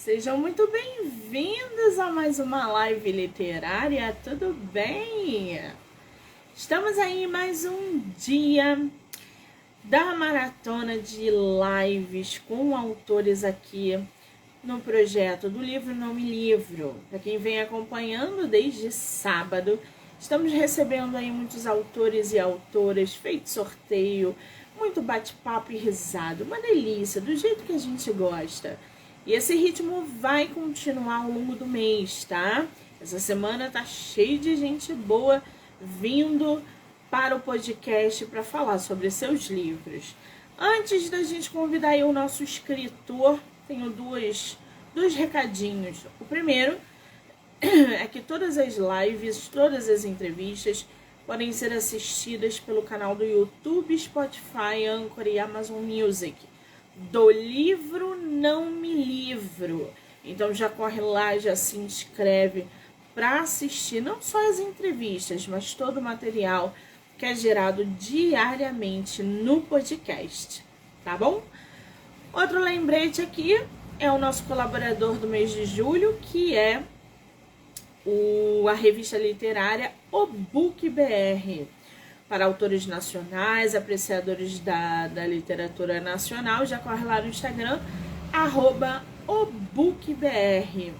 Sejam muito bem-vindos a mais uma live literária, tudo bem? Estamos aí em mais um dia da maratona de lives com autores aqui no projeto do Livro Não Me Livro. Para quem vem acompanhando desde sábado, estamos recebendo aí muitos autores e autoras, feito sorteio, muito bate-papo e risado, uma delícia, do jeito que a gente gosta. E esse ritmo vai continuar ao longo do mês, tá? Essa semana tá cheio de gente boa vindo para o podcast para falar sobre seus livros. Antes da gente convidar aí o nosso escritor, tenho dois recadinhos. O primeiro é que todas as lives, todas as entrevistas podem ser assistidas pelo canal do YouTube, Spotify, Anchor e Amazon Music do Livro Não Me Livro. Então já corre lá, já se inscreve para assistir não só as entrevistas, mas todo o material que é gerado diariamente no podcast, tá bom? Outro lembrete aqui é o nosso colaborador do mês de julho, que é a revista literária O Book BR, para autores nacionais, apreciadores da literatura nacional. Já corre lá no Instagram, @obookbr.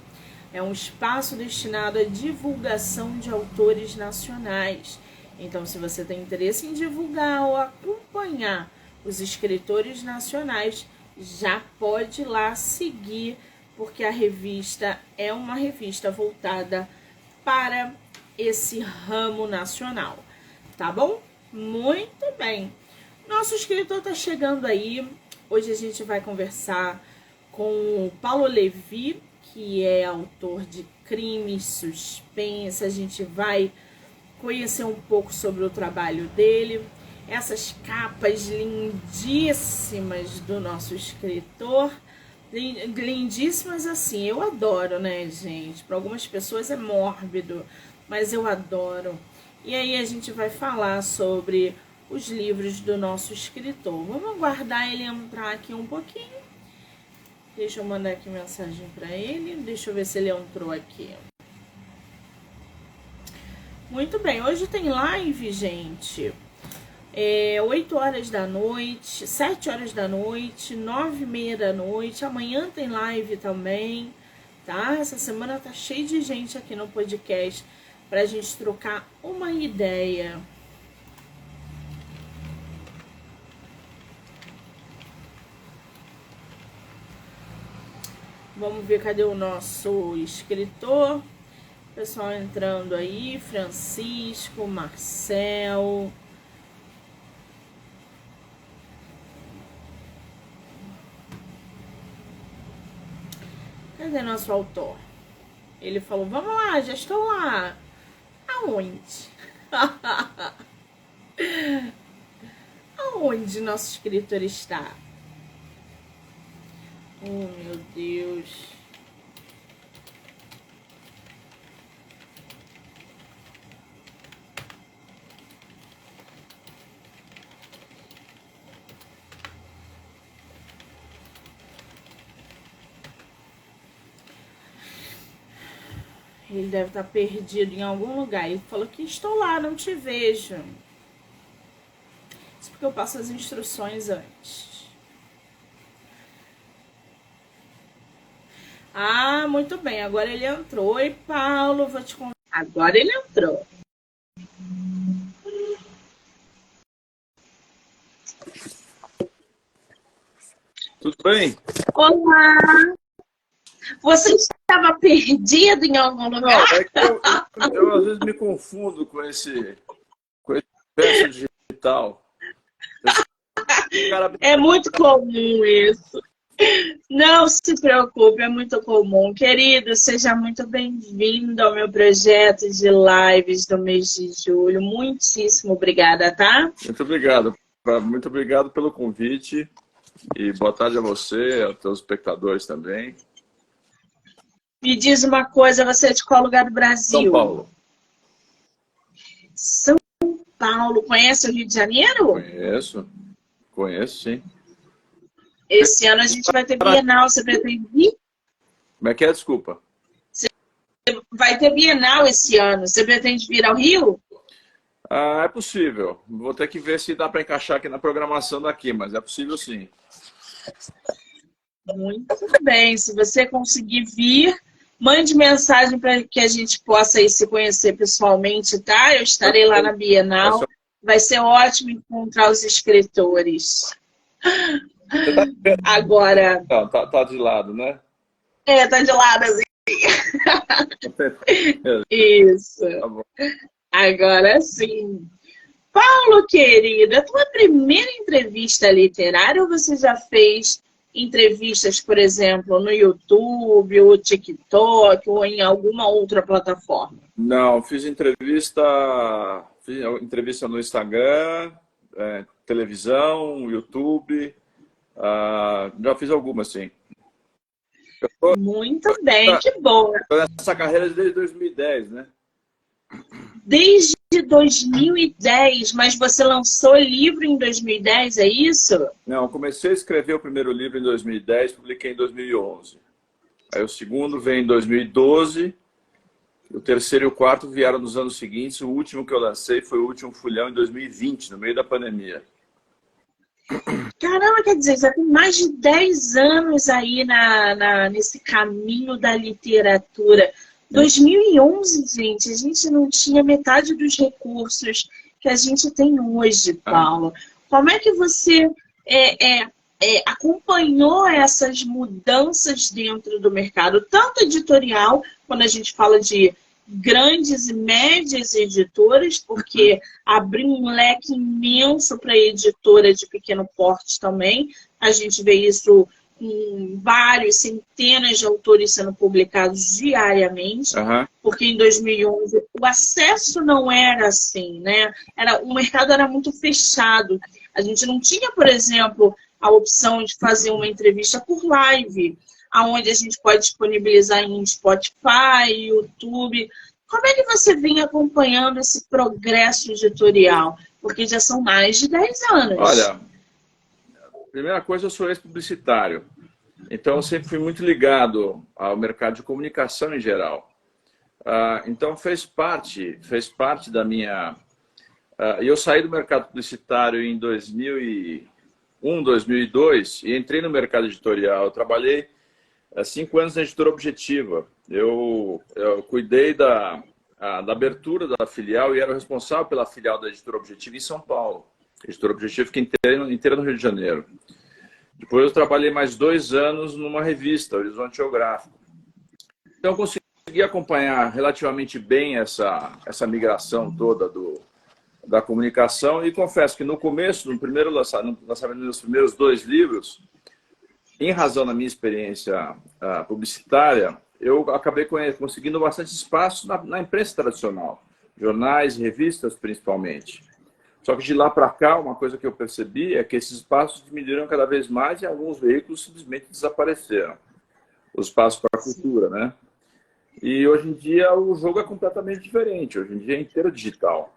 É um espaço destinado à divulgação de autores nacionais. Então, se você tem interesse em divulgar ou acompanhar os escritores nacionais, já pode ir lá seguir, porque a revista é uma revista voltada para esse ramo nacional. Tá bom? Muito bem. Nosso escritor tá chegando aí. Hoje a gente vai conversar com o Paulo Levi, que é autor de crimes, suspense. A gente vai conhecer um pouco sobre o trabalho dele. Essas capas lindíssimas do nosso escritor. Lindíssimas assim, eu adoro, né, gente? Para algumas pessoas é mórbido, mas eu adoro. E aí a gente vai falar sobre os livros do nosso escritor. Vamos aguardar ele entrar aqui um pouquinho. Deixa eu mandar aqui mensagem para ele. Deixa eu ver se ele entrou aqui. Muito bem, hoje tem live, gente. 8 horas da noite, 7 horas da noite, 9h30 da noite. Amanhã tem live também, tá? Essa semana tá cheia de gente aqui no podcast pra gente trocar uma ideia. Vamos ver cadê o nosso escritor. Pessoal entrando aí, Francisco, Marcel. Cadê nosso autor? Ele falou, vamos lá, já estou lá. Aonde? Aonde nosso escritor está? Oh, meu Deus. Ele deve estar perdido em algum lugar. Ele falou que estou lá, não te vejo. Isso porque eu passo as instruções antes. Ah, muito bem. Agora ele entrou. Oi, Paulo. Vou te contar. Agora ele entrou. Tudo bem? Olá! Você estava perdido em algum lugar? Não, é que eu às vezes me confundo com esse verso digital. É muito comum isso. Não se preocupe, é muito comum. Querido, seja muito bem-vindo ao meu projeto de lives do mês de julho. Muitíssimo obrigada, tá? Muito obrigado. Muito obrigado pelo convite. E boa tarde a você, aos teus espectadores também. Me diz uma coisa, você é de qual lugar do Brasil? São Paulo. São Paulo. Conhece o Rio de Janeiro? Conheço sim. Esse ano a gente vai ter Bienal, você pretende vir? Como é que é? Desculpa. Vai ter Bienal esse ano. Você pretende vir ao Rio? Ah, é possível. Vou ter que ver se dá para encaixar aqui na programação daqui, mas é possível sim. Muito bem. Se você conseguir vir, mande mensagem para que a gente possa aí se conhecer pessoalmente, tá? Eu estarei lá na Bienal. Vai ser ótimo encontrar os escritores. Você tá... Agora... Não, tá de lado, né? Tá de lado assim. Isso. Tá bom. Agora sim. Paulo, querida, a tua primeira entrevista literária ou você já fez entrevistas, por exemplo, no YouTube, ou TikTok, ou em alguma outra plataforma? Não, fiz entrevista no Instagram, televisão, YouTube, já fiz algumas, sim. Muito bem, que bom. Estou nessa carreira desde 2010, né? Desde 2010, mas você lançou livro em 2010, é isso? Não, comecei a escrever o primeiro livro em 2010, publiquei em 2011. Aí o segundo veio em 2012, o terceiro e o quarto vieram nos anos seguintes. O último que eu lancei foi o último folhão em 2020, no meio da pandemia. Caramba, quer dizer, já tem mais de 10 anos aí nesse caminho da literatura. 2011, gente, a gente não tinha metade dos recursos que a gente tem hoje, Paulo. Como é que você acompanhou essas mudanças dentro do mercado, tanto editorial, quando a gente fala de grandes e médias editoras, porque abriu um leque imenso para editora de pequeno porte também. A gente vê isso com vários, centenas de autores sendo publicados diariamente, porque em 2011 o acesso não era assim, né? O mercado era muito fechado. A gente não tinha, por exemplo, a opção de fazer uma entrevista por live, onde a gente pode disponibilizar em Spotify, YouTube. Como é que você vem acompanhando esse progresso editorial? Porque já são mais de 10 anos. Olha, primeira coisa, eu sou ex-publicitário. Então, eu sempre fui muito ligado ao mercado de comunicação em geral. Então, fez parte da minha... Eu saí do mercado publicitário em 2001, 2002 e entrei no mercado editorial. Eu trabalhei 5 anos na Editora Objetiva. Eu cuidei da abertura da filial e era o responsável pela filial da Editora Objetiva em São Paulo. A Editora Objetiva fica inteira no Rio de Janeiro. Depois eu trabalhei mais 2 anos numa revista, Horizonte Geográfico. Então eu consegui acompanhar relativamente bem essa migração toda da comunicação e confesso que no começo, no lançamento dos primeiros 2 livros, em razão da minha experiência publicitária, eu acabei conseguindo bastante espaço na imprensa tradicional, jornais, revistas principalmente. Só que de lá para cá, uma coisa que eu percebi é que esses espaços diminuíram cada vez mais e alguns veículos simplesmente desapareceram. Os espaços para a cultura, né? E hoje em dia o jogo é completamente diferente. Hoje em dia é inteiro digital.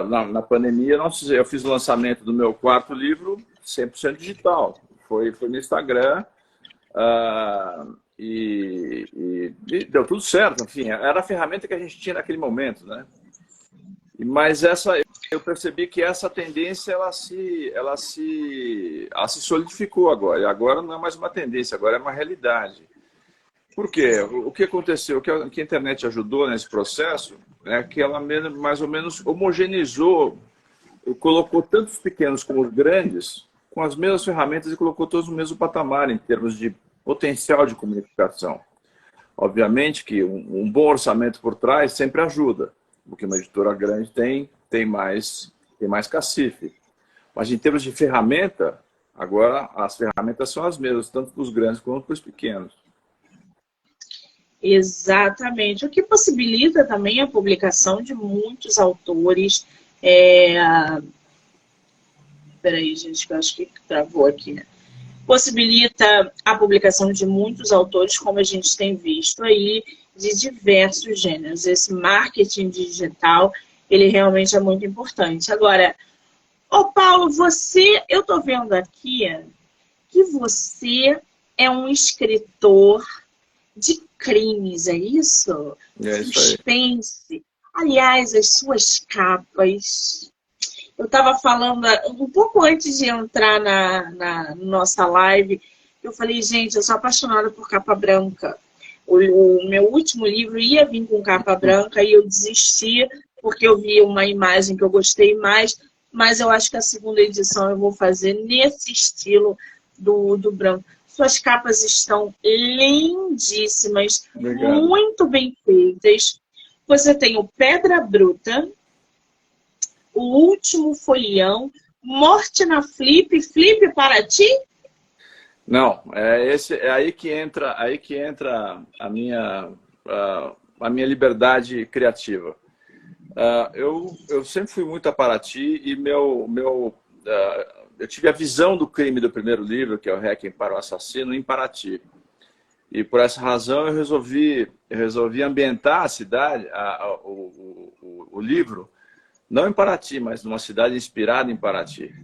Na pandemia, eu fiz o lançamento do meu 4º livro 100% digital. Foi no Instagram e deu tudo certo. Enfim, era a ferramenta que a gente tinha naquele momento, né? Mas eu percebi que essa tendência ela se solidificou agora. E agora não é mais uma tendência, agora é uma realidade. Por quê? O que aconteceu? O que a internet ajudou nesse processo é que ela mais ou menos homogeneizou, colocou tanto os pequenos como os grandes com as mesmas ferramentas e colocou todos no mesmo patamar em termos de potencial de comunicação. Obviamente que um bom orçamento por trás sempre ajuda, porque uma editora grande tem mais cacife. Mas em termos de ferramenta, agora as ferramentas são as mesmas, tanto para os grandes quanto para os pequenos. Exatamente. O que possibilita também a publicação de muitos autores. Peraí, gente, que eu acho que travou aqui, né? Possibilita a publicação de muitos autores, como a gente tem visto aí, de diversos gêneros. Esse marketing digital, ele realmente é muito importante. Agora, Paulo, eu estou vendo aqui que você é um escritor de crimes, é isso? É isso aí. Suspense. Aliás, as suas capas. Eu estava falando um pouco antes de entrar na nossa live, eu falei, gente, eu sou apaixonada por capa branca. O meu último livro ia vir com capa branca e eu desisti porque eu vi uma imagem que eu gostei mais, mas eu acho que a segunda edição eu vou fazer nesse estilo do branco. Suas capas estão lindíssimas, Obrigado. muito bem feitas. Você tem o Pedra Bruta, o Último Folião, Morte na Flip, Flip para ti? Não, é aí que entra a minha liberdade criativa. Eu sempre fui muito a Paraty e eu tive a visão do crime do primeiro livro, que é o Requiem para o Assassino, em Paraty. E por essa razão eu resolvi ambientar a cidade, o livro, não em Paraty, mas numa cidade inspirada em Paraty.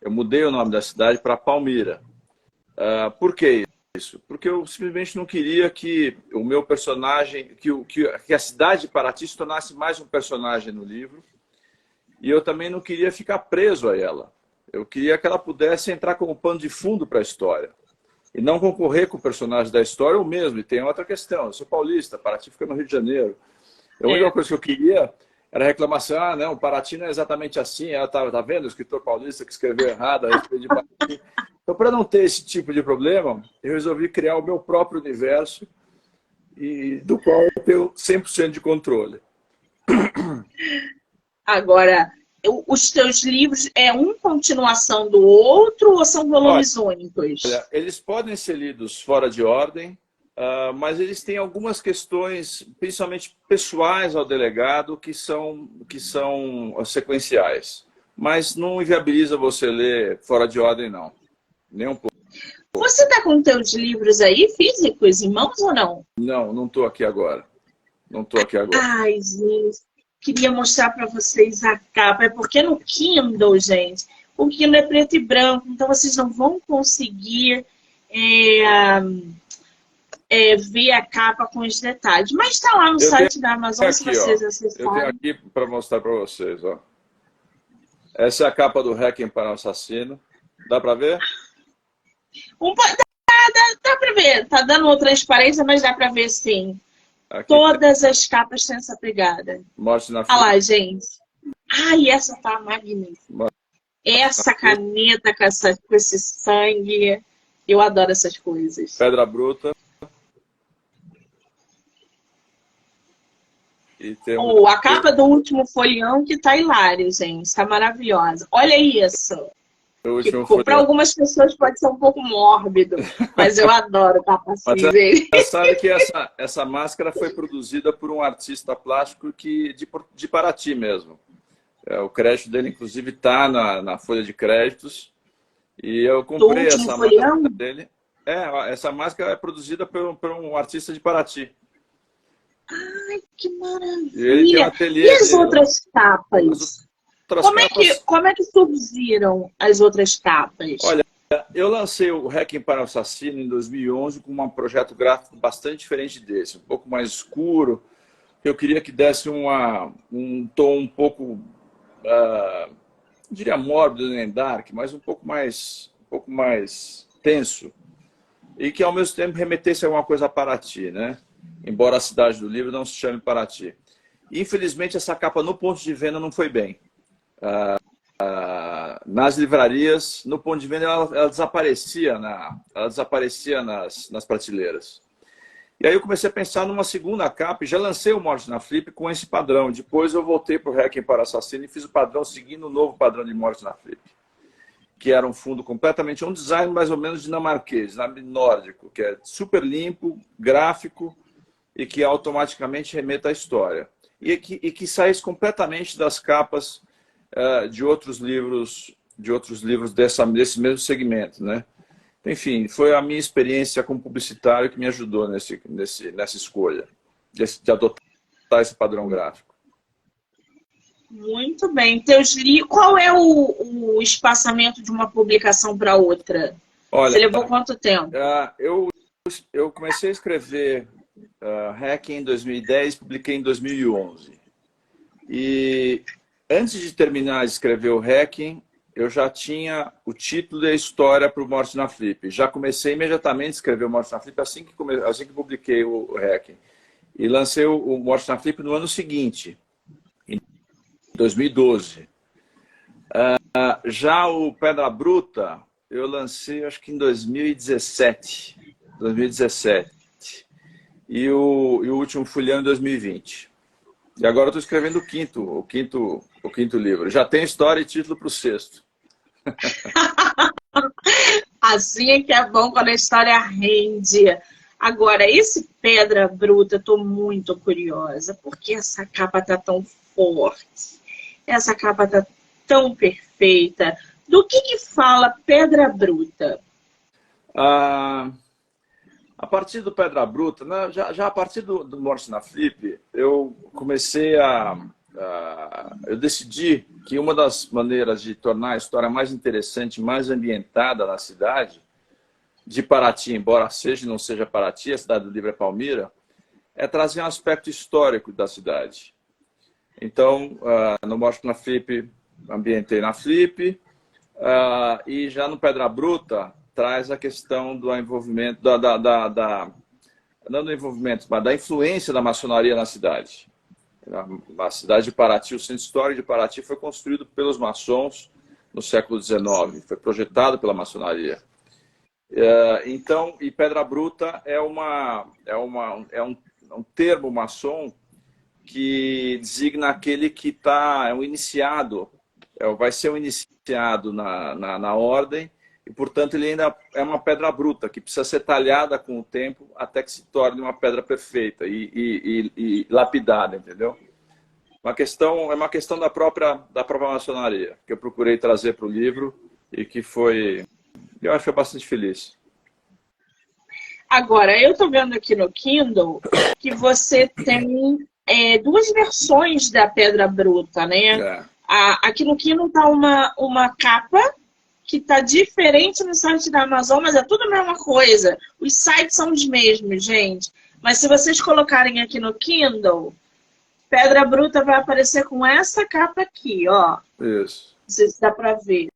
Eu mudei o nome da cidade para Palmira. Por que isso? Porque eu simplesmente não queria que o meu personagem, que a cidade de Paraty se tornasse mais um personagem no livro. E eu também não queria ficar preso a ela. Eu queria que ela pudesse entrar como pano de fundo para a história. E não concorrer com o personagem da história ou mesmo. E tem outra questão. Eu sou paulista, Paraty fica no Rio de Janeiro. A única coisa que eu queria era reclamação. Ah, não, Paraty não é exatamente assim. Tá vendo o escritor paulista que escreveu errado a respeito de Paraty? Então, para não ter esse tipo de problema, eu resolvi criar o meu próprio universo e do qual eu tenho 100% de controle. Agora, os teus livros é uma continuação do outro ou são volumes únicos? Olha, eles podem ser lidos fora de ordem, mas eles têm algumas questões, principalmente pessoais ao delegado, que são sequenciais. Mas não inviabiliza você ler fora de ordem, não. Nem um pouco. Você está com teus livros aí físicos em mãos ou não? Não estou aqui agora. Não estou aqui agora. Ai, gente, queria mostrar para vocês a capa. É porque no Kindle, gente, o Kindle é preto e branco, então vocês não vão conseguir ver a capa com os detalhes. Mas está lá no site da Amazon, se vocês acessarem. Eu tenho aqui para mostrar para vocês. Ó. Essa é a capa do Requiem para o Assassino. Dá para ver? Dá para ver. Tá dando uma transparência, mas dá para ver sim. Aqui Todas as capas têm essa pegada. Morte na Olha lá, gente. Ai, essa tá magnífica. Essa caneta com esse sangue. Eu adoro essas coisas. Pedra Bruta. E a capa do Último Folião que tá hilário, gente. Tá maravilhosa. Olha isso. Para algumas pessoas pode ser um pouco mórbido, mas eu adoro capa assim, gente. Você sabe que essa máscara foi produzida por um artista plástico de Paraty mesmo. O crédito dele, inclusive, está na folha de créditos. E eu comprei essa máscara dele. Essa máscara é produzida por um artista de Paraty. Ai, que maravilha! Ele tem um ateliê e as outras capas? Como é que surgiram as outras capas? Olha, eu lancei o Requiem para o Assassino em 2011 com um projeto gráfico bastante diferente desse, um pouco mais escuro. Eu queria que desse um tom um pouco, não diria mórbido nem dark, mas um pouco mais tenso. E que ao mesmo tempo remetesse a alguma coisa a Paraty, né? Embora a cidade do livro não se chame Paraty. Infelizmente, essa capa no ponto de venda não foi bem. Nas livrarias, no ponto de venda, ela desaparecia, nas prateleiras. E aí eu comecei a pensar numa segunda capa, e já lancei o Morte na Flip com esse padrão. Depois eu voltei para o Requiem para o Assassino e fiz o padrão seguindo o novo padrão de Morte na Flip, que era um fundo completamente, um design mais ou menos dinamarquês, nórdico, que é super limpo, gráfico e que automaticamente remeta à história. E que saísse completamente das capas de outros livros desse mesmo segmento, né? Enfim, foi a minha experiência como publicitário que me ajudou nessa escolha de adotar esse padrão gráfico. Muito bem. Qual é o espaçamento de uma publicação para outra? Olha, você levou quanto tempo? Eu eu comecei a escrever Hacking em 2010, publiquei em 2011. E antes de terminar de escrever o Hacking, eu já tinha o título e a história para o Morte na Flip. Já comecei imediatamente a escrever o Morte na Flip assim que publiquei o Hacking. E lancei o Morte na Flip no ano seguinte, em 2012. Já o Pedra Bruta, eu lancei acho que em 2017. E o último Folhão em 2020. E agora eu estou escrevendo o quinto livro. Já tem história e título para o sexto. Assim é que é bom quando a história rende. Agora, esse Pedra Bruta, estou muito curiosa. Por que essa capa tá tão forte? Essa capa tá tão perfeita. Do que fala Pedra Bruta? A partir do Pedra Bruta, né, já a partir do Morte na Flip, eu comecei eu decidi que uma das maneiras de tornar a história mais interessante, mais ambientada na cidade, de Paraty, embora não seja Paraty, a cidade do livro é Palmira, é trazer um aspecto histórico da cidade. Então, no Morte na Flip, ambientei na Flip, e já no Pedra Bruta, traz a questão do envolvimento, não do envolvimento, mas da influência da maçonaria na cidade. A cidade de Paraty, o centro histórico de Paraty foi construído pelos maçons no século XIX, foi projetado pela maçonaria. Então, e Pedra Bruta é um termo maçom que designa aquele que é um iniciado, vai ser um iniciado na ordem, e, portanto, ele ainda é uma pedra bruta, que precisa ser talhada com o tempo até que se torne uma pedra perfeita e lapidada, entendeu? É uma questão da própria maçonaria, que eu procurei trazer para o livro e que eu acho que foi bastante feliz. Agora, eu estou vendo aqui no Kindle que você tem duas versões da Pedra Bruta, né? Aqui no Kindle está uma capa que está diferente no site da Amazon, mas é tudo a mesma coisa. Os sites são os mesmos, gente. Mas se vocês colocarem aqui no Kindle, Pedra Bruta vai aparecer com essa capa aqui, ó. Isso. Não sei se dá para ver.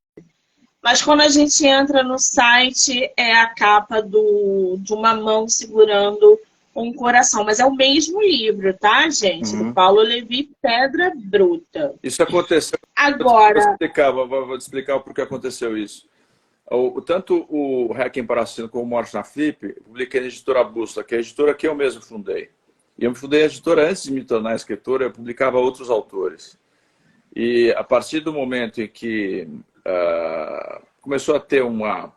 Mas quando a gente entra no site, é a capa de uma mão segurando um coração. Mas é o mesmo livro, tá, gente? Do Paulo Levi, Pedra Bruta. Isso aconteceu. Agora... Vou te explicar por que aconteceu isso. Tanto o Hacking Paracino como o Morte na Flip, eu publiquei na editora Bússola, que é a editora que eu mesmo fundei. E eu fundei a editora antes de me tornar escritor, eu publicava outros autores. E a partir do momento em que começou a ter uma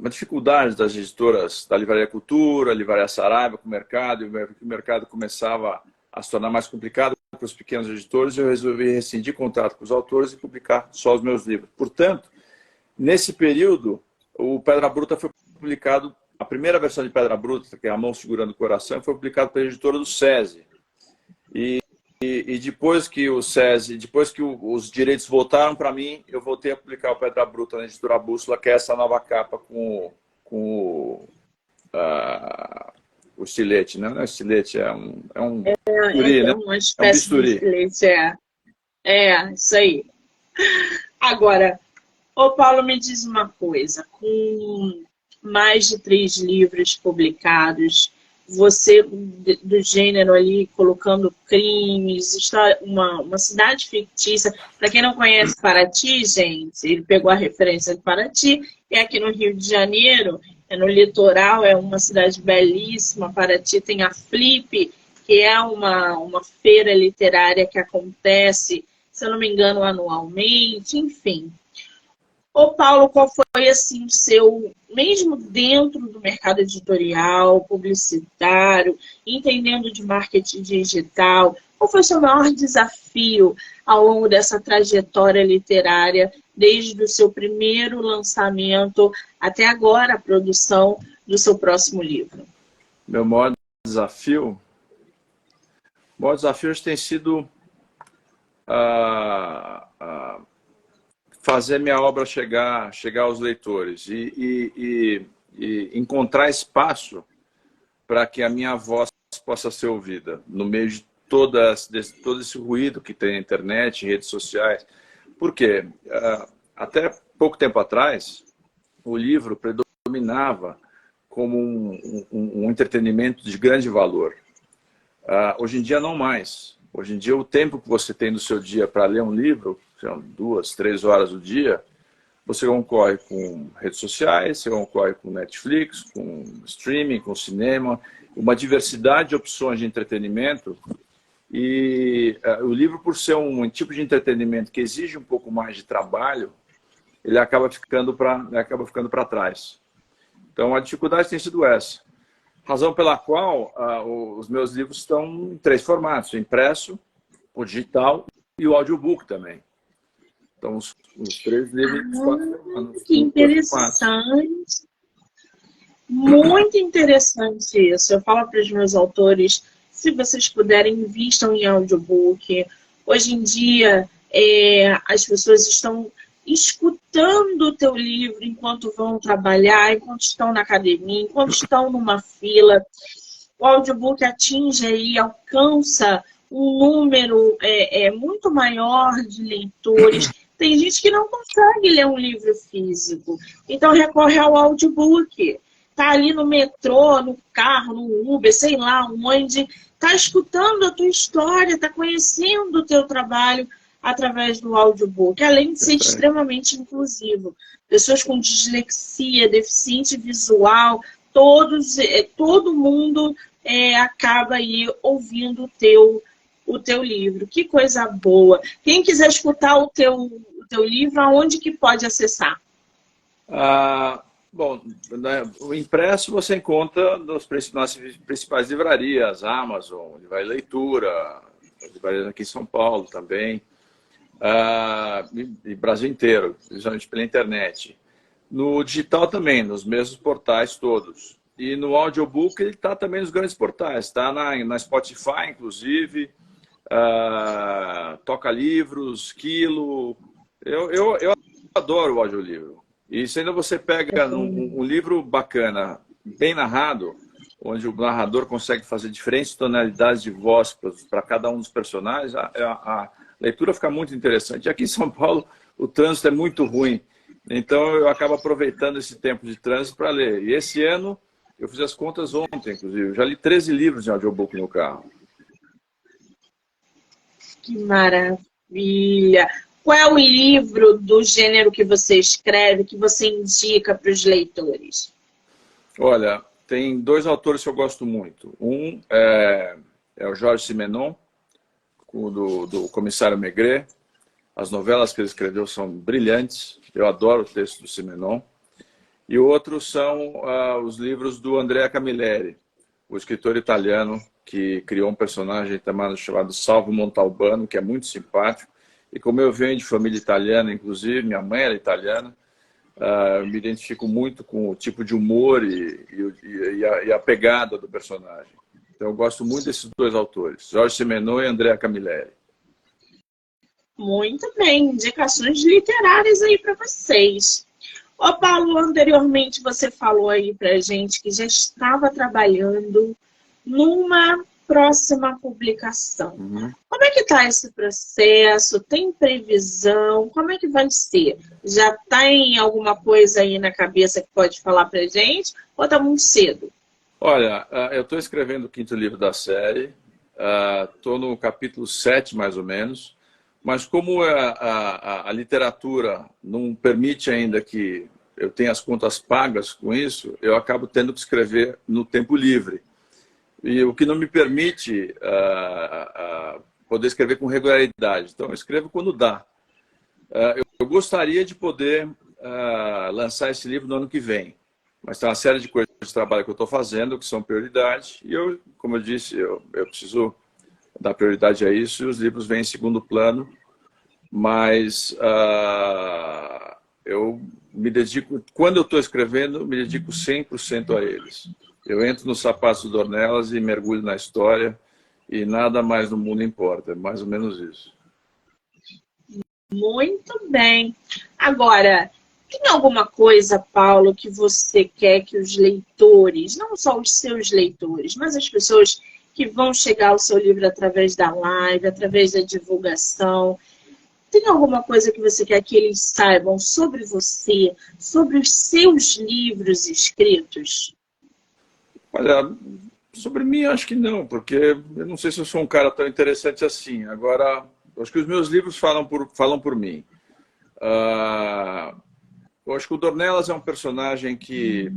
dificuldade das editoras da Livraria Cultura, Livraria Saraiva com o mercado, e o mercado começava a se tornar mais complicado para os pequenos editores, eu resolvi rescindir contrato com os autores e publicar só os meus livros. Portanto, nesse período, o Pedra Bruta foi publicado, a primeira versão de Pedra Bruta, que é a mão segurando o coração, foi publicado pela editora do SESI. E depois que os direitos voltaram para mim, eu voltei a publicar o Pedra Bruta na editora Bússola, que é essa nova capa com o estilete, né? Não é estilete, é um bisturi, né? Uma espécie de estilete, isso aí. Agora, ô Paulo, me diz uma coisa, com mais de 3 livros publicados, você, do gênero ali, colocando crimes, uma cidade fictícia. Para quem não conhece Paraty, gente, ele pegou a referência de Paraty, é aqui no Rio de Janeiro, é no litoral, é uma cidade belíssima. Paraty tem a Flip, que é uma feira literária que acontece, se eu não me engano, anualmente, enfim. Ô Paulo, qual foi assim o seu, mesmo dentro do mercado editorial, publicitário, entendendo de marketing digital, qual foi o seu maior desafio ao longo dessa trajetória literária, desde o seu primeiro lançamento até agora a produção do seu próximo livro? Meu maior desafio tem sido fazer minha obra chegar aos leitores. E e encontrar espaço para que a minha voz possa ser ouvida no meio de todo esse ruído que tem na internet, redes sociais. Por quê? Até pouco tempo atrás, o livro predominava como um entretenimento de grande valor. Hoje em dia, não mais. Hoje em dia, o tempo que você tem no seu dia para ler um livro, são 2, 3 horas do dia, você concorre com redes sociais, você concorre com Netflix, com streaming, com cinema, uma diversidade de opções de entretenimento. E o livro, por ser um tipo de entretenimento que exige um pouco mais de trabalho, ele acaba ficando para trás. Então, a dificuldade tem sido essa. Razão pela qual os meus livros estão em 3 formatos: o impresso, o digital e o audiobook também. Então, os 3 livros... Que interessante. Muito interessante isso. Eu falo para os meus autores, se vocês puderem, invistam em audiobook. Hoje em dia, as pessoas estão escutando o teu livro enquanto vão trabalhar, enquanto estão na academia, enquanto estão numa fila. O audiobook atinge e alcança um número muito maior de leitores. Tem gente que não consegue ler um livro físico, então recorre ao audiobook. Está ali no metrô, no carro, no Uber, sei lá onde, está escutando a tua história, está conhecendo o teu trabalho através do audiobook, além de ser extremamente inclusivo. Pessoas com dislexia, deficiente visual, todo mundo acaba aí ouvindo o teu livro. Que coisa boa. Quem quiser escutar o teu livro, aonde que pode acessar? Bom, o impresso você encontra nas principais livrarias, Amazon, Livraria Leitura, livrarias aqui em São Paulo também, e Brasil inteiro, principalmente pela internet. No digital também, nos mesmos portais todos. E no audiobook ele está também nos grandes portais, está na Spotify, inclusive, Toca Livros, Quilo. Eu adoro o audiolivro. E se ainda você pega um livro bacana, bem narrado, onde o narrador consegue fazer diferentes tonalidades de voz para cada um dos personagens, a leitura fica muito interessante. E aqui em São Paulo, o trânsito é muito ruim. Então, eu acabo aproveitando esse tempo de trânsito para ler. E esse ano, eu fiz as contas ontem, inclusive. Eu já li 13 livros de audiobook no carro. Que maravilha! Qual é o livro do gênero que você escreve, que você indica para os leitores? Olha, tem 2 autores que eu gosto muito. Um é o Jorge Simenon, do Comissário Maigret. As novelas que ele escreveu são brilhantes. Eu adoro o texto do Simenon. E o outro são os livros do Andrea Camilleri, o escritor italiano que criou um personagem chamado Salvo Montalbano, que é muito simpático. E como eu venho de família italiana, inclusive, minha mãe era italiana, eu me identifico muito com o tipo de humor e a pegada do personagem. Então, eu gosto muito desses 2 autores, Jorge Simenon e Andrea Camilleri. Muito bem, indicações literárias aí para vocês. Ô Paulo, anteriormente você falou aí pra gente que já estava trabalhando numa próxima publicação. Como é que está esse processo? Tem previsão? Como é que vai ser? Já tem alguma coisa aí na cabeça que pode falar pra gente? Ou está muito cedo? Olha, eu estou escrevendo o 5º livro da série. Estou no capítulo 7, mais ou menos. Mas como a literatura não permite ainda que eu tenha as contas pagas com isso, eu acabo tendo que escrever no tempo livre. E o que não me permite poder escrever com regularidade. Então, eu escrevo quando dá. Eu gostaria de poder lançar esse livro no ano que vem. Mas tem uma série de coisas de trabalho que eu estou fazendo, que são prioridade. E eu, como eu disse, eu preciso dar prioridade a isso. E os livros vêm em segundo plano. Mas eu me dedico, quando eu estou escrevendo, me dedico 100% a eles. Eu entro nos sapatos do Dornelas e mergulho na história e nada mais no mundo importa. É mais ou menos isso. Muito bem. Agora, Tem alguma coisa, Paulo, que você quer que os leitores, não só os seus leitores, mas as pessoas que vão chegar ao seu livro através da live, através da divulgação, tem alguma coisa que você quer que eles saibam sobre você, sobre os seus livros escritos? Olha, sobre mim acho que não, porque eu não sei se eu sou um cara tão interessante assim. Agora, acho que os meus livros falam por mim. Eu acho que o Dornelas é um personagem que,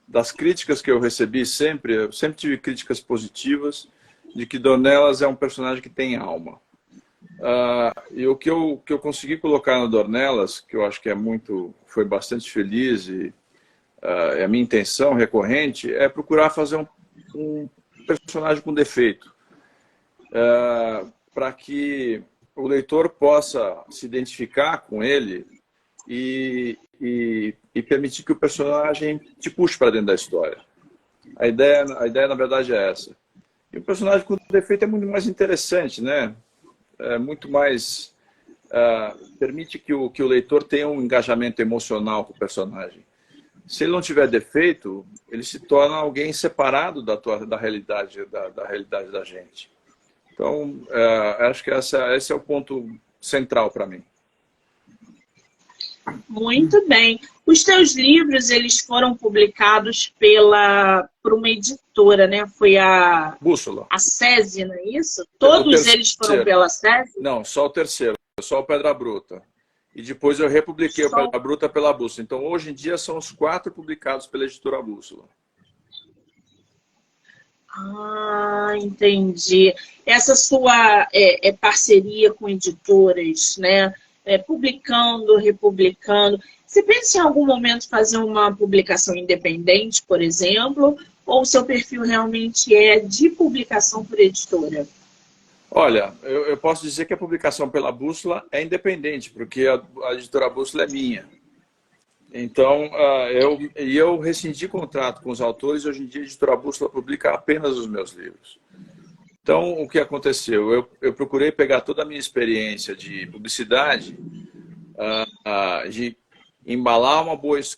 das críticas que eu recebi eu sempre tive críticas positivas, de que Dornelas é um personagem que tem alma. E o que eu consegui colocar no Dornelas, que eu acho que foi bastante feliz e a minha intenção recorrente, é procurar fazer um personagem com defeito, para que o leitor possa se identificar com ele e permitir que o personagem te puxe para dentro da história. A ideia, na verdade, é essa. E o personagem com defeito é muito mais interessante, né? É muito mais... permite que o leitor tenha um engajamento emocional com o personagem. Se ele não tiver defeito, ele se torna alguém separado da realidade da gente. Então, acho que esse é o ponto central para mim. Muito bem. Os teus livros, eles foram publicados por uma editora, né? Foi a Bússola. A SESI, não é isso? Todos eles foram pela SESI? Não, só o terceiro, só o Pedra Bruta. E depois eu republiquei o Pedra Bruta pela Bússola. Então, hoje em dia, são os 4 publicados pela editora Bússola. Ah, entendi. Essa sua parceria com editoras, né? Publicando, republicando. Você pensa em algum momento fazer uma publicação independente, por exemplo? Ou o seu perfil realmente é de publicação por editora? Olha, eu posso dizer que a publicação pela Bússola é independente, porque a editora Bússola é minha. Então, eu rescindi contrato com os autores e hoje em dia a editora Bússola publica apenas os meus livros. Então, o que aconteceu? Eu procurei pegar toda a minha experiência de publicidade, de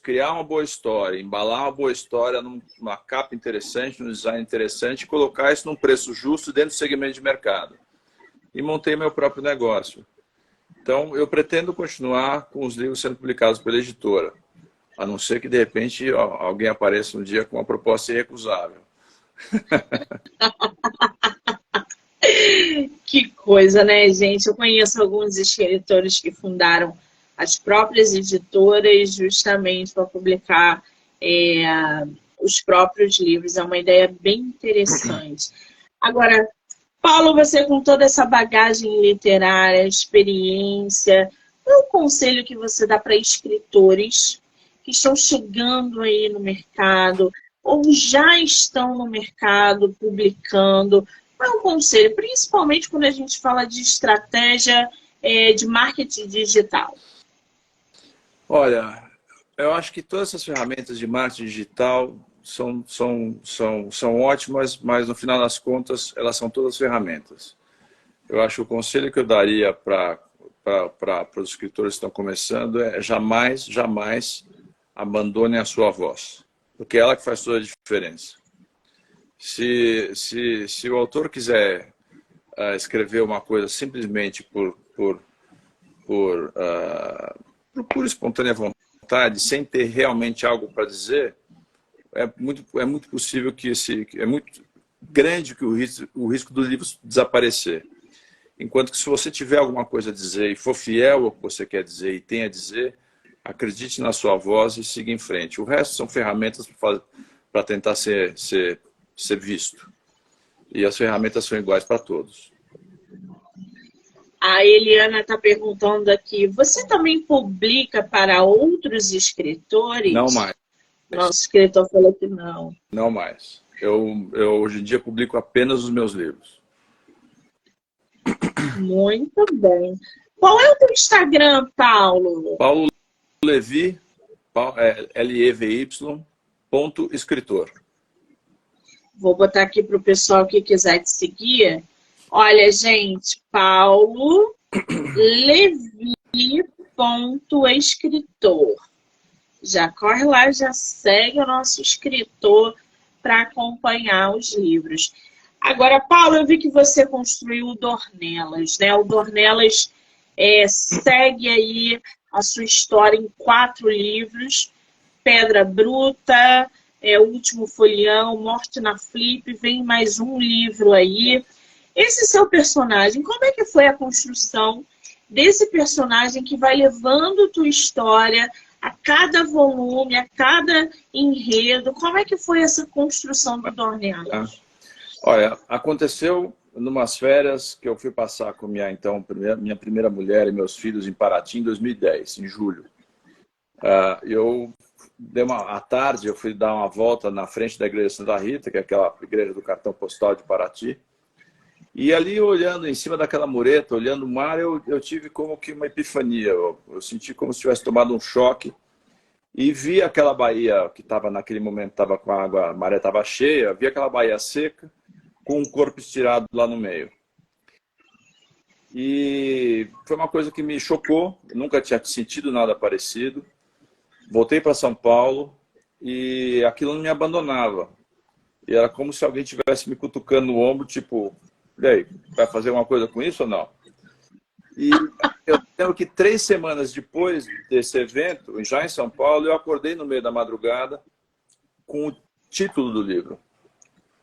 criar uma boa história, embalar uma boa história numa capa interessante, num design interessante, e colocar isso num preço justo dentro do segmento de mercado. E montei meu próprio negócio. Então, eu pretendo continuar com os livros sendo publicados pela editora, a não ser que, de repente, alguém apareça um dia com uma proposta irrecusável. Que coisa, né, gente? Eu conheço alguns escritores que fundaram as próprias editoras justamente para publicar os próprios livros. É uma ideia bem interessante. Agora, Paulo, você com toda essa bagagem literária, experiência, qual é o conselho que você dá para escritores que estão chegando aí no mercado ou já estão no mercado publicando? Qual é o conselho, principalmente quando a gente fala de estratégia de marketing digital? Olha, eu acho que todas essas ferramentas de marketing digital são ótimas, mas no final das contas elas são todas ferramentas. Eu acho que o conselho que eu daria para os escritores que estão começando é jamais abandonem a sua voz, porque é ela que faz toda a diferença. Se o autor quiser escrever uma coisa simplesmente por pura espontânea vontade, sem ter realmente algo para dizer, é muito possível que é muito grande que o risco do livro desaparecer. Enquanto que se você tiver alguma coisa a dizer e for fiel ao que você quer dizer e tem a dizer, acredite na sua voz e siga em frente. O resto são ferramentas para tentar ser visto. E as ferramentas são iguais para todos. A Eliana está perguntando aqui, você também publica para outros escritores? Não mais. Nosso escritor falou que não. Não mais. Eu hoje em dia publico apenas os meus livros. Muito bem. Qual é o teu Instagram, Paulo? Paulo Levi, Levy, .escritor. Vou botar aqui para o pessoal que quiser te seguir. Olha, gente, Paulo Levi, Escritor. Já corre lá, já segue o nosso escritor para acompanhar os livros. Agora, Paulo, eu vi que você construiu o Dornelas, né? O Dornelas segue aí a sua história em 4 livros. Pedra Bruta, O Último Folião, Morte na Flip, vem mais um livro aí. Esse seu personagem, como é que foi a construção desse personagem que vai levando tua história a cada volume, a cada enredo? Como é que foi essa construção do Dornelas? Olha, aconteceu numas férias que eu fui passar com minha primeira mulher e meus filhos em Paraty em 2010, em julho. À tarde eu fui dar uma volta na frente da igreja Santa Rita, que é aquela igreja do cartão postal de Paraty. E ali, olhando em cima daquela mureta, olhando o mar, eu tive como que uma epifania. Eu senti como se tivesse tomado um choque e vi aquela baía que estava naquele momento, estava com a água, a maré estava cheia, vi aquela baía seca com um corpo estirado lá no meio. E foi uma coisa que me chocou, eu nunca tinha sentido nada parecido. Voltei para São Paulo e aquilo não me abandonava. E era como se alguém estivesse me cutucando no ombro, tipo, e aí, vai fazer uma coisa com isso ou não? E eu lembro que 3 semanas depois desse evento, já em São Paulo, eu acordei no meio da madrugada com o título do livro,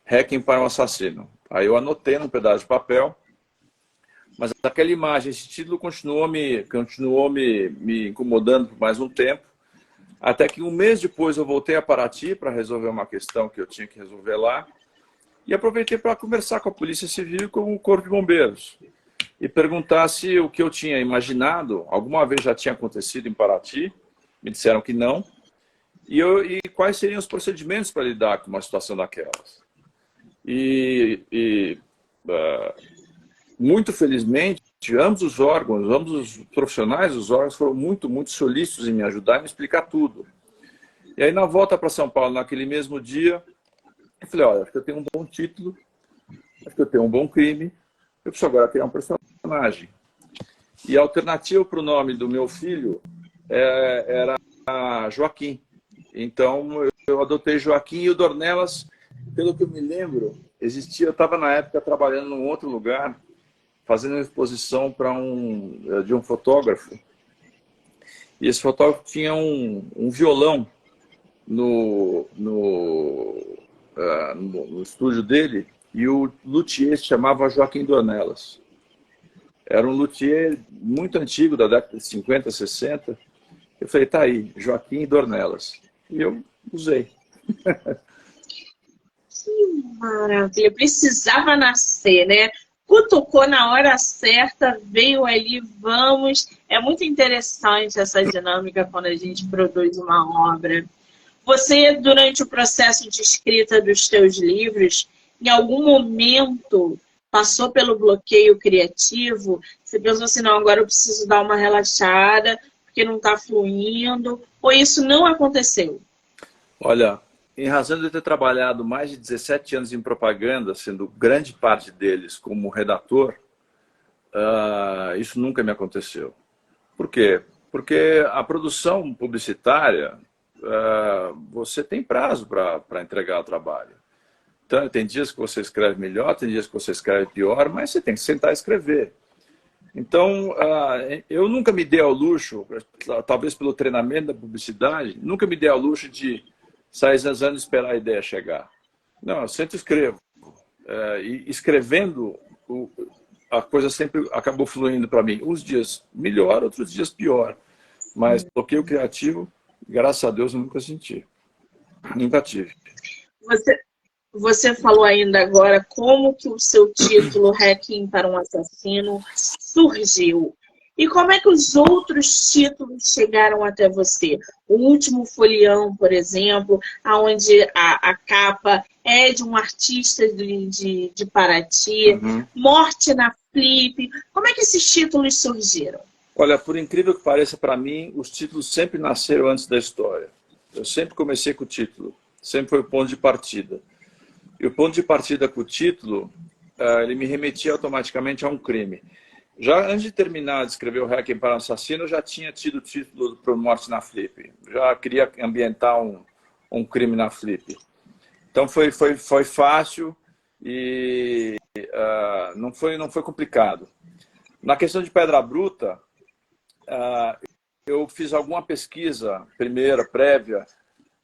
Requiem para um Assassino. Aí eu anotei num pedaço de papel, mas aquela imagem, esse título continuou me incomodando por mais um tempo, até que um mês depois eu voltei a Paraty para resolver uma questão que eu tinha que resolver lá, e aproveitei para conversar com a Polícia Civil e com o Corpo de Bombeiros e perguntar se o que eu tinha imaginado alguma vez já tinha acontecido em Paraty. Me disseram que não. E quais seriam os procedimentos para lidar com uma situação daquelas. Muito felizmente, ambos os órgãos, ambos os profissionais dos órgãos foram muito, muito solícitos em me ajudar e me explicar tudo. E aí, na volta para São Paulo, naquele mesmo dia, eu falei, olha, acho que eu tenho um bom título, acho que eu tenho um bom crime, eu preciso agora criar um personagem. E a alternativa para o nome do meu filho era Joaquim. Então, eu adotei Joaquim e o Dornelas, pelo que eu me lembro, existia, eu estava na época trabalhando num outro lugar, fazendo uma exposição de um fotógrafo. E esse fotógrafo tinha um violão no estúdio dele, e o luthier se chamava Joaquim Dornelas. Era um luthier muito antigo, da década de 50, 60. Eu falei, tá aí, Joaquim Dornelas. E eu usei. Que maravilha, precisava nascer, né? Cutucou na hora certa, veio ali, vamos. É muito interessante essa dinâmica quando a gente produz uma obra. Você, durante o processo de escrita dos teus livros, em algum momento passou pelo bloqueio criativo? Você pensou assim, não, agora eu preciso dar uma relaxada, porque não está fluindo, ou isso não aconteceu? Olha, em razão de eu ter trabalhado mais de 17 anos em propaganda, sendo grande parte deles como redator, isso nunca me aconteceu. Por quê? Porque a produção publicitária, você tem prazo para entregar o trabalho. Então, tem dias que você escreve melhor, tem dias que você escreve pior, mas você tem que sentar e escrever. Então, eu nunca me dei ao luxo, talvez pelo treinamento da publicidade, nunca me dei ao luxo de sair zanzando e esperar a ideia chegar. Não, eu sempre escrevo. E escrevendo, a coisa sempre acabou fluindo para mim. Uns dias melhor, outros dias pior. Mas bloqueio criativo, graças a Deus, eu nunca senti. Nunca tive. Você falou ainda agora como que o seu título, Requiem para um Assassino, surgiu. E como é que os outros títulos chegaram até você? O Último Folião, por exemplo, onde a capa é de um artista de Paraty. Uhum. Morte na Flip. Como é que esses títulos surgiram? Olha, por incrível que pareça, para mim, os títulos sempre nasceram antes da história. Eu sempre comecei com o título. Sempre foi o ponto de partida. E o ponto de partida com o título, ele me remetia automaticamente a um crime. Já antes de terminar de escrever o Requiem para um Assassino, eu já tinha tido o título para Morte na Flip. Já queria ambientar um crime na Flip. Então foi fácil e não foi complicado. Na questão de Pedra Bruta, eu fiz alguma pesquisa primeira, prévia,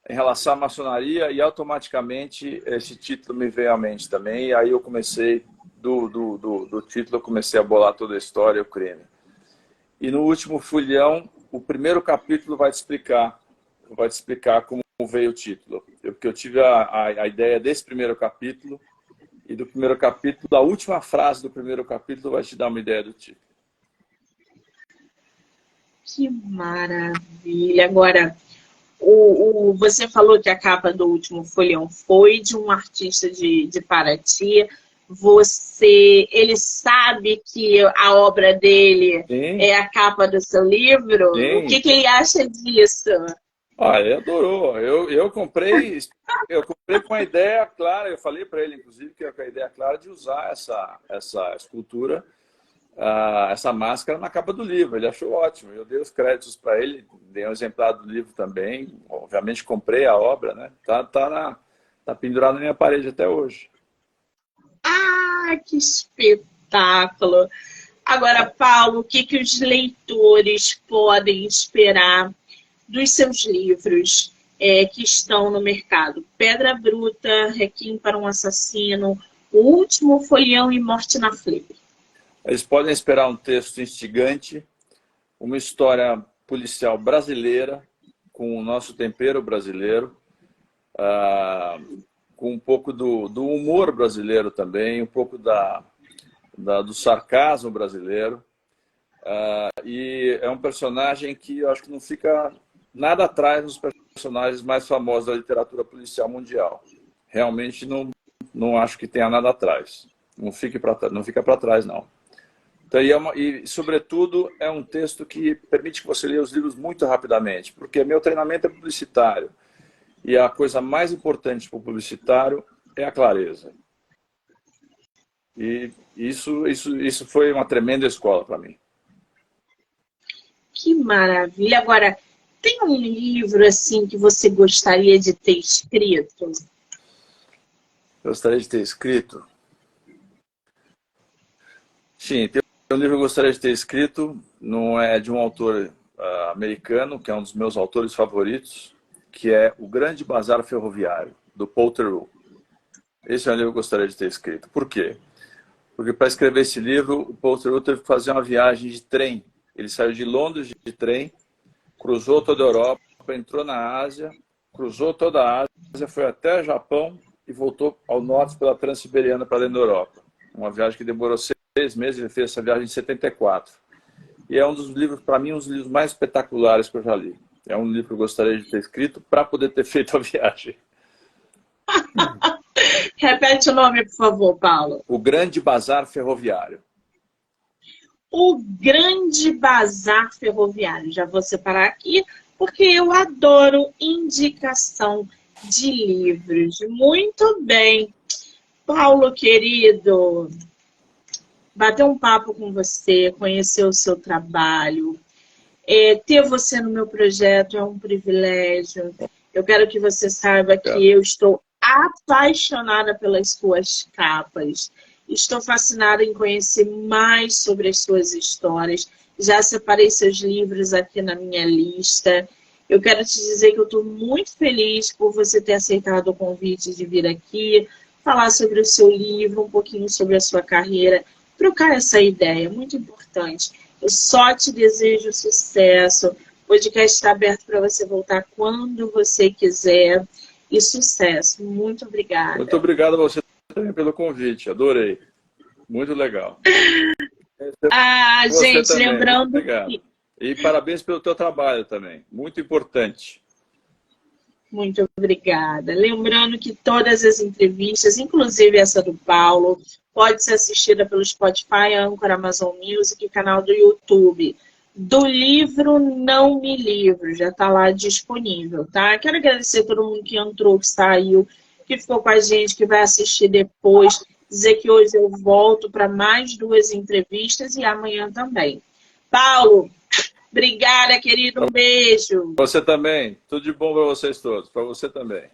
em relação à maçonaria e automaticamente esse título me veio à mente também. E aí eu comecei, do título, eu comecei a bolar toda a história, o crime. E no último folheão, o primeiro capítulo vai te explicar como veio o título. Porque eu tive a ideia desse primeiro capítulo e do primeiro capítulo, da última frase do primeiro capítulo vai te dar uma ideia do título. Que maravilha! Agora, você falou que a capa do último folheão foi de um artista de Paraty. Ele sabe que a obra dele Sim. é a capa do seu livro? Sim. O que ele acha disso? Ele adorou. Eu comprei com a ideia clara, eu falei para ele, inclusive, que com a ideia clara de usar essa escultura, essa máscara na capa do livro. Ele achou ótimo. Eu dei os créditos para ele, dei um exemplar do livro também. Obviamente comprei a obra, né? Tá pendurado na minha parede até hoje. Que espetáculo! Agora, Paulo, o que os leitores podem esperar dos seus livros que estão no mercado? Pedra Bruta, Requiem para um Assassino, O Último Folheão e Morte na Flip. Eles podem esperar um texto instigante, uma história policial brasileira, com o nosso tempero brasileiro, com um pouco do humor brasileiro também, um pouco do sarcasmo brasileiro. E é um personagem que eu acho que não fica nada atrás dos personagens mais famosos da literatura policial mundial. Realmente não acho que tenha nada atrás. Não fica para trás, não. Então, e, sobretudo, é um texto que permite que você leia os livros muito rapidamente, porque meu treinamento é publicitário. E a coisa mais importante para o publicitário é a clareza. E isso foi uma tremenda escola para mim. Que maravilha! Agora, tem um livro assim que você gostaria de ter escrito? Gostaria de ter escrito? Sim, tem um livro que eu gostaria de ter escrito, não é de um autor americano, que é um dos meus autores favoritos, que é O Grande Bazar Ferroviário, do Paul Theroux. Esse é um livro que eu gostaria de ter escrito. Por quê? Porque para escrever esse livro, o Paul Theroux teve que fazer uma viagem de trem. Ele saiu de Londres de trem, cruzou toda a Europa, entrou na Ásia, cruzou toda a Ásia, foi até o Japão e voltou ao norte pela Transiberiana para dentro da Europa. Uma viagem que demorou 6 meses, ele fez essa viagem em 74. E é um dos livros, para mim, um dos livros mais espetaculares que eu já li. É um livro que eu gostaria de ter escrito para poder ter feito a viagem. Repete o nome, por favor, Paulo. O Grande Bazar Ferroviário. O Grande Bazar Ferroviário. Já vou separar aqui, porque eu adoro indicação de livros. Muito bem. Paulo, querido, bater um papo com você, conhecer o seu trabalho, ter você no meu projeto é um privilégio. Eu quero que você saiba que eu estou apaixonada pelas suas capas. Estou fascinada em conhecer mais sobre as suas histórias. Já separei seus livros aqui na minha lista. Eu quero te dizer que eu estou muito feliz por você ter aceitado o convite de vir aqui, falar sobre o seu livro, um pouquinho sobre a sua carreira, trocar essa ideia, muito importante. Eu só te desejo sucesso. O podcast está aberto para você voltar quando você quiser. E sucesso. Muito obrigada. Muito obrigado a você também pelo convite. Adorei. Muito legal. Gente, também. lembrando que... E parabéns pelo teu trabalho também. Muito importante. Muito obrigada. Lembrando que todas as entrevistas, inclusive essa do Paulo, pode ser assistida pelo Spotify, Anchor, Amazon Music e canal do YouTube. Do livro Não Me Livro, já está lá disponível, tá? Quero agradecer a todo mundo que entrou, que saiu, que ficou com a gente, que vai assistir depois. Dizer que hoje eu volto para mais 2 entrevistas e amanhã também. Paulo, obrigada, querido. Um beijo. Você também. Tudo de bom para vocês todos. Para você também.